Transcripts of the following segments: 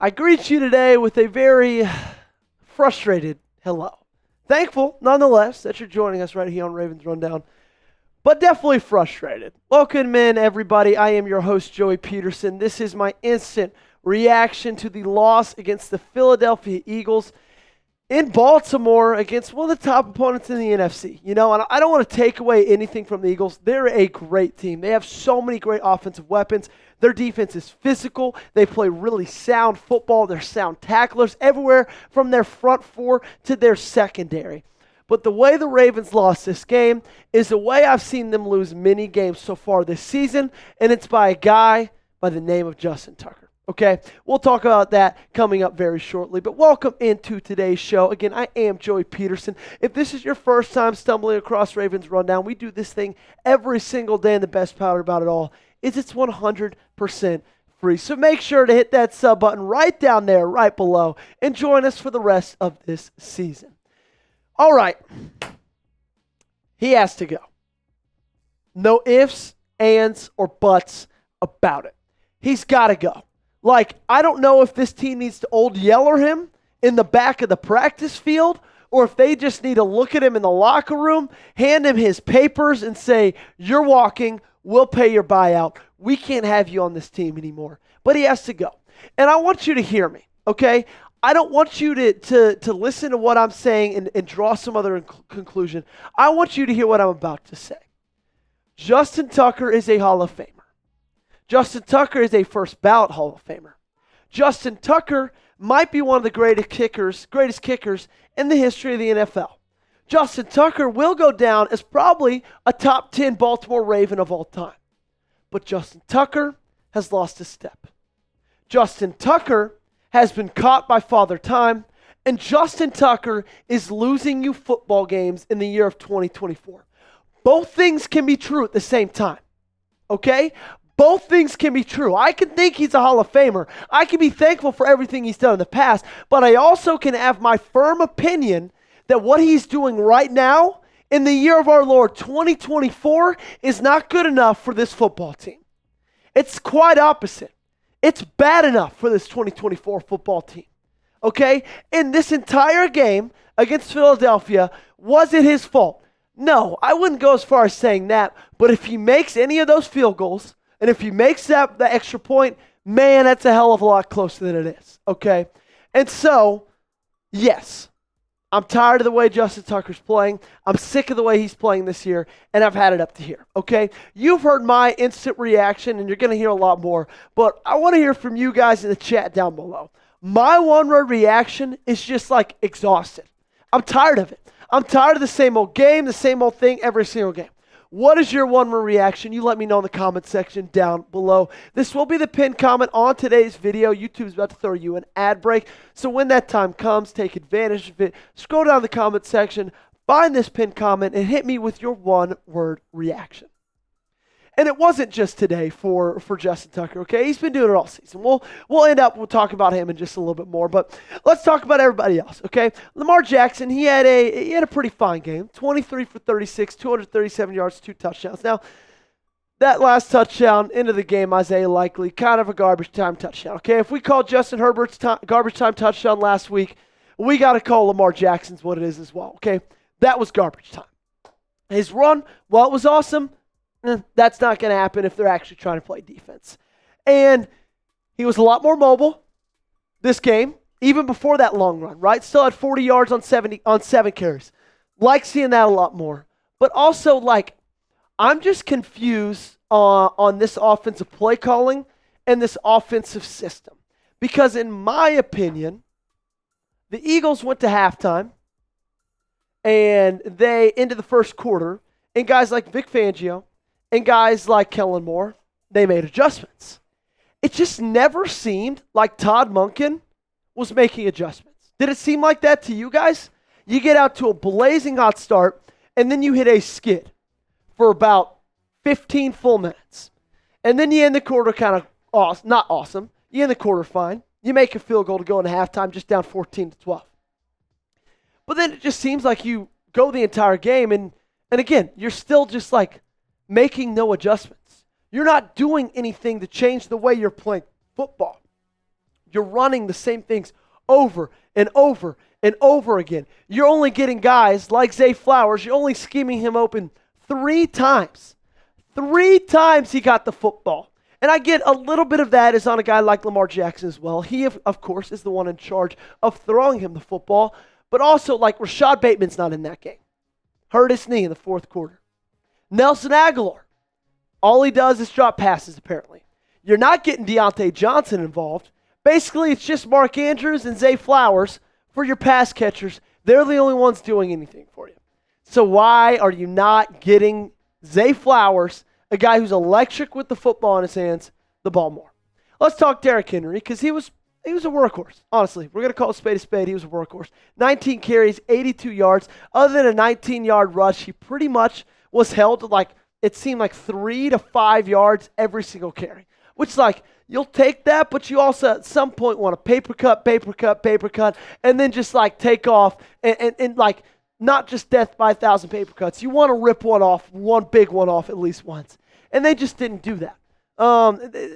I greet you today with a very frustrated hello. Thankful, nonetheless, that you're joining us right here on Ravens Rundown, but definitely frustrated. Welcome in, everybody. I am your host, Joey Petersen. This is my instant reaction to the loss against the Philadelphia Eagles in Baltimore against one of the top opponents in the NFC. You know, and I don't want to take away anything from the Eagles. They're a great team. They have so many great offensive weapons. Their defense is physical. They play really sound football. They're sound tacklers everywhere from their front four to their secondary. But the way the Ravens lost this game is the way I've seen them lose many games so far this season, and it's by a guy by the name of Justin Tucker. Okay, we'll talk about that coming up very shortly. But welcome into today's show. Again, I am Joey Petersen. If this is your first time stumbling across Ravens Rundown, we do this thing every single day, and the best part about it all is it's 100% free. So make sure to hit that sub button right down there, right below, and join us for the rest of this season. All right, he has to go. No ifs, ands, or buts about it. He's got to go. Like, I don't know if this team needs to old yeller him in the back of the practice field or if they just need to look at him in the locker room, hand him his papers and say, you're walking, we'll pay your buyout. We can't have you on this team anymore. But he has to go. And I want you to hear me, okay? I don't want you to listen to what I'm saying and draw some other conclusion. I want you to hear what I'm about to say. Justin Tucker is a Hall of Famer. Justin Tucker is a first ballot Hall of Famer. Justin Tucker might be one of the greatest kickers in the history of the NFL. Justin Tucker will go down as probably a top 10 Baltimore Raven of all time. But Justin Tucker has lost his step. Justin Tucker has been caught by Father Time, and Justin Tucker is losing you football games in the year of 2024. Both things can be true at the same time, okay? Both things can be true. I can think he's a Hall of Famer. I can be thankful for everything he's done in the past, but I also can have my firm opinion that what he's doing right now in the year of our Lord 2024 is not good enough for this football team. It's quite opposite. It's bad enough for this 2024 football team. Okay? In this entire game against Philadelphia, was it his fault? No, I wouldn't go as far as saying that, but if he makes any of those field goals, and if he makes the extra point, man, that's a hell of a lot closer than it is, okay? And so, yes, I'm tired of the way Justin Tucker's playing. I'm sick of the way he's playing this year, and I've had it up to here, okay? You've heard my instant reaction, and you're going to hear a lot more, but I want to hear from you guys in the chat down below. My one-word reaction is just like exhausted. I'm tired of it. I'm tired of the same old game, the same old thing every single game. What is your one-word reaction? You let me know in the comment section down below. This will be the pinned comment on today's video. YouTube's about to throw you an ad break. So when that time comes, take advantage of it. Scroll down the comment section, find this pinned comment, and hit me with your one-word reaction. And it wasn't just today for Justin Tucker, okay? He's been doing it all season. We'll end up, we'll talk about him in just a little bit more, but let's talk about everybody else, okay? Lamar Jackson, he had a pretty fine game. 23 for 36, 237 yards, 2 touchdowns. Now, that last touchdown into the game, Isaiah Likely, kind of a garbage time touchdown, okay? If we called Justin Herbert's garbage time touchdown last week, we got to call Lamar Jackson's what it is as well, okay? That was garbage time. His run, while it was awesome, that's not going to happen if they're actually trying to play defense. And he was a lot more mobile this game, even before that long run, right? Still had 40 yards on 7 carries. Like seeing that a lot more. But also, like, I'm just confused on this offensive play calling and this offensive system. Because in my opinion, the Eagles went to halftime and they into the first quarter, and guys like Vic Fangio and guys like Kellen Moore, they made adjustments. It just never seemed like Todd Monken was making adjustments. Did it seem like that to you guys? You get out to a blazing hot start, and then you hit a skid for about 15 full minutes. And then you end the quarter kind of not awesome. You end the quarter fine. You make a field goal to go into halftime just down 14-12. But then it just seems like you go the entire game, and again, you're still just like making no adjustments. You're not doing anything to change the way you're playing football. You're running the same things over and over and over again. You're only getting guys like Zay Flowers. You're only scheming him open 3 times. 3 times he got the football. And I get a little bit of that is on a guy like Lamar Jackson as well. He, of course, is the one in charge of throwing him the football. But also, like, Rashad Bateman's not in that game. Hurt his knee in the 4th quarter. Nelson Aguilar, all he does is drop passes, apparently. You're not getting Deontay Johnson involved. Basically, it's just Mark Andrews and Zay Flowers for your pass catchers. They're the only ones doing anything for you. So why are you not getting Zay Flowers, a guy who's electric with the football in his hands, the ball more? Let's talk Derrick Henry, because he was a workhorse. Honestly, we're going to call a spade. He was a workhorse. 19 carries, 82 yards. Other than a 19-yard rush, he pretty much was held to, like, it seemed like 3 to 5 yards every single carry. Which, like, you'll take that, but you also at some point want to paper cut, and then just, like, take off and like, not just death by 1,000 paper cuts. You want to rip one big one off at least once. And they just didn't do that.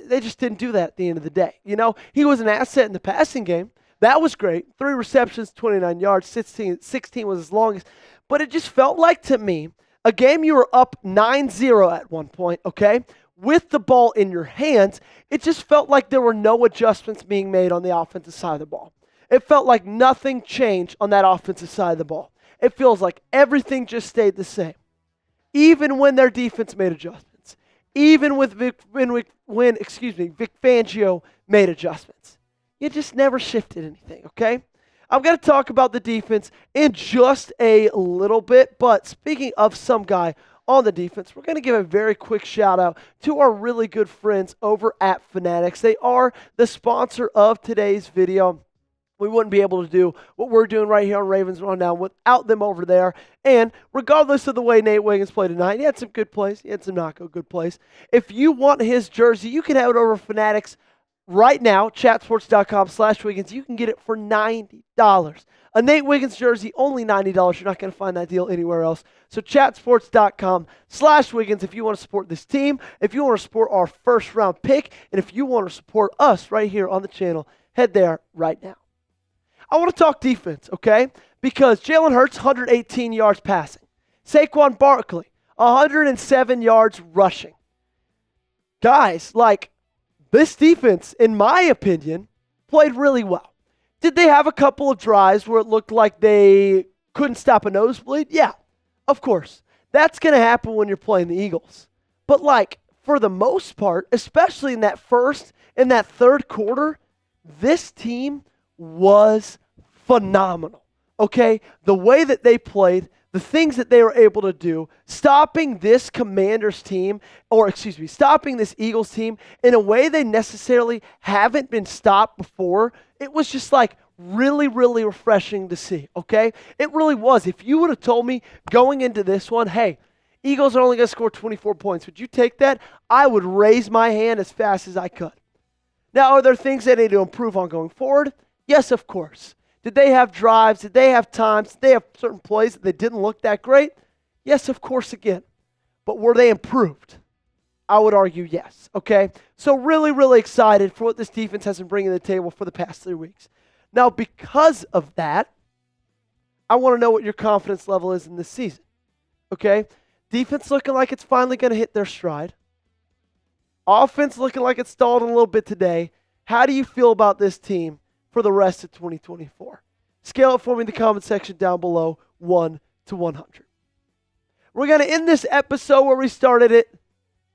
They just didn't do that at the end of the day. You know, he was an asset in the passing game. That was great. 3 receptions, 29 yards, 16 was his longest. But it just felt like, to me, a game you were up 9-0 at one point, okay, with the ball in your hands, it just felt like there were no adjustments being made on the offensive side of the ball. It felt like nothing changed on that offensive side of the ball. It feels like everything just stayed the same. Even when their defense made adjustments. Even with Vic Fangio made adjustments. You just never shifted anything, okay? I'm going to talk about the defense in just a little bit, but speaking of some guy on the defense, we're going to give a very quick shout out to our really good friends over at Fanatics. They are the sponsor of today's video. We wouldn't be able to do what we're doing right here on Ravens Rundown without them over there. And regardless of the way Nate Wiggins played tonight, he had some good plays. He had some not good plays. If you want his jersey, you can have it over Fanatics right now, chatsports.com/Wiggins. You can get it for $90. A Nate Wiggins jersey, only $90. You're not going to find that deal anywhere else. So chatsports.com/Wiggins if you want to support this team, if you want to support our first round pick, and if you want to support us right here on the channel, head there right now. I want to talk defense, okay? Because Jalen Hurts, 118 yards passing. Saquon Barkley, 107 yards rushing. Guys, like, this defense, in my opinion, played really well. Did they have a couple of drives where it looked like they couldn't stop a nosebleed? Yeah, of course. That's going to happen when you're playing the Eagles. But, like, for the most part, especially in that first and that third quarter, this team was phenomenal, okay? The way that they played, the things that they were able to do, stopping this Commanders team, stopping this Eagles team in a way they necessarily haven't been stopped before, it was just like really, really refreshing to see, okay? It really was. If you would have told me going into this one, hey, Eagles are only going to score 24 points, would you take that? I would raise my hand as fast as I could. Now, are there things they need to improve on going forward? Yes, of course. Did they have drives? Did they have times? Did they have certain plays that they didn't look that great? Yes, of course, again. But were they improved? I would argue yes, okay? So really, really excited for what this defense has been bringing to the table for the past 3 weeks. Now, because of that, I want to know what your confidence level is in this season, okay? Defense looking like it's finally going to hit their stride. Offense looking like it's stalled a little bit today. How do you feel about this team for the rest of 2024? Scale it for me in the comment section down below, 1 to 100. We're going to end this episode where we started it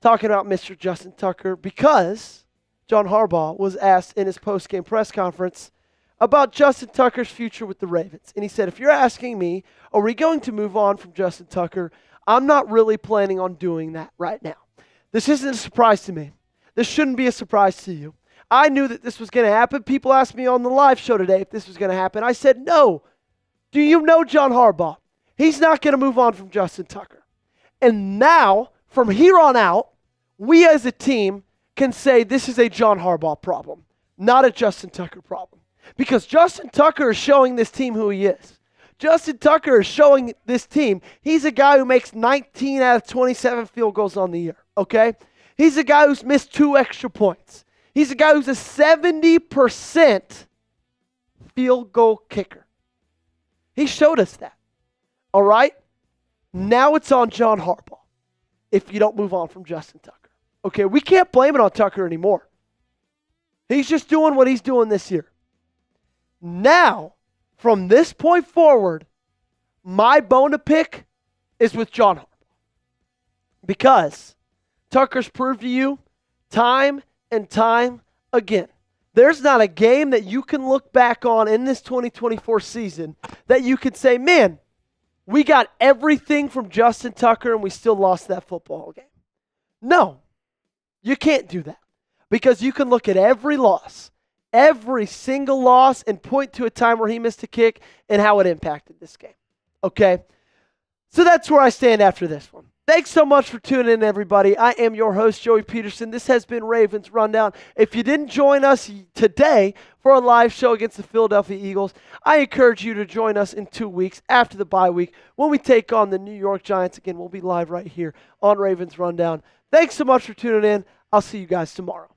talking about Mr. Justin Tucker because John Harbaugh was asked in his post-game press conference about Justin Tucker's future with the Ravens. And he said, if you're asking me, are we going to move on from Justin Tucker? I'm not really planning on doing that right now. This isn't a surprise to me. This shouldn't be a surprise to you. I knew that this was going to happen. People asked me on the live show today if this was going to happen. I said, no. Do you know John Harbaugh? He's not going to move on from Justin Tucker. And now, from here on out, we as a team can say this is a John Harbaugh problem, not a Justin Tucker problem. Because Justin Tucker is showing this team who he is. Justin Tucker is showing this team he's a guy who makes 19 out of 27 field goals on the year, okay? He's a guy who's missed 2 extra points. He's a guy who's a 70% field goal kicker. He showed us that. All right? Now it's on John Harbaugh if you don't move on from Justin Tucker. Okay, we can't blame it on Tucker anymore. He's just doing what he's doing this year. Now, from this point forward, my bone to pick is with John Harbaugh. Because Tucker's proved to you time and time again, there's not a game that you can look back on in this 2024 season that you could say, man, we got everything from Justin Tucker and we still lost that football game. No, you can't do that. Because you can look at every loss, every single loss, and point to a time where he missed a kick and how it impacted this game. Okay? So that's where I stand after this one. Thanks so much for tuning in, everybody. I am your host, Joey Petersen. This has been Ravens Rundown. If you didn't join us today for a live show against the Philadelphia Eagles, I encourage you to join us in 2 weeks after the bye week when we take on the New York Giants. Again, we'll be live right here on Ravens Rundown. Thanks so much for tuning in. I'll see you guys tomorrow.